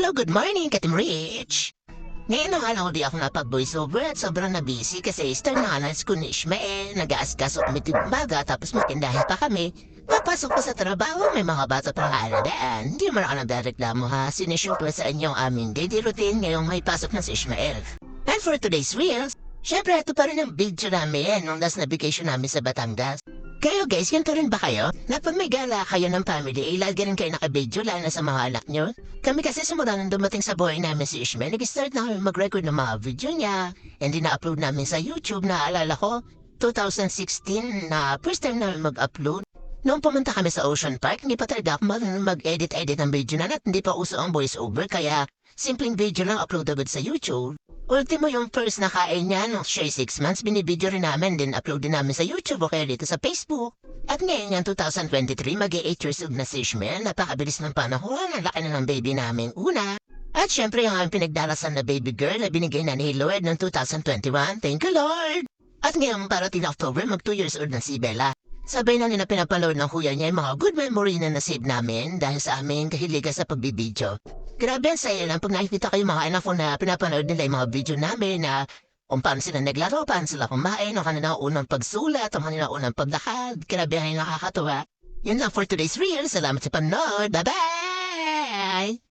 Hello, good morning, Katim Rich! Ngayon na nga lang di ako napag-voiceover at sobrang na-busy kasi start na nga ng school ni Ishmael, nag-aaskaso kami baga tapos matindahan pa kami. Papasok ko sa trabaho, may mga bata pang aalagaan. Hindi mo na ka nagreklamo ha, sinishoot ko sa inyo ang aming daily routine ngayong may pasok na si Ishmael. And for today's reels, syempre ito pa rin ang video namin nung last na vacation namin sa Batangas. Kayo guys, ganito rin ba kayo? Na pag may gala kayo ng family, lagi rin kayo naka-video lalo na sa mga anak nyo? Kami kasi simula nang dumating sa buhay namin si Ishmael, nag-start na kami mag-record ng mga video niya. And then na-upload namin sa YouTube, naalala ko, 2016 na first time namin mag-upload. Noong pumunta kami sa Ocean Park, hindi pa talaga ako mag-edit-edit ng video na at hindi pa uso ang voice-over, kaya simpleng video lang upload agad sa YouTube. Ultimo yung first na kain niya nung siya 6 months, binibideo rin namin, din upload din namin sa YouTube o kaya dito sa Facebook. At ngayon yung 2023, mag-8 years old na si Ishmael, napakabilis ng panahon, ang laki na ng baby namin una. At syempre yung aming pinagdarasan na baby girl na binigay na ni Lord noong 2021, thank you Lord! At ngayon parating na October, mag 2 years old na si Bella. Sabay na nila pinapaload ng kuya niya yung mga good memory na nasave namin dahil sa aming kahiligan sa pagbibideo. Grabe ang saya lang pag nakikita ko yung mga anak ko na pinapanood nila yung mga video namin na kung paano sila naglaro, paano sila kumain, ang kanilang unang pagsulat, ang kanilang unang paglakad. Grabe ang nakakatuwa. Yun lang for today's reel. Salamat sa panood. Bye-bye!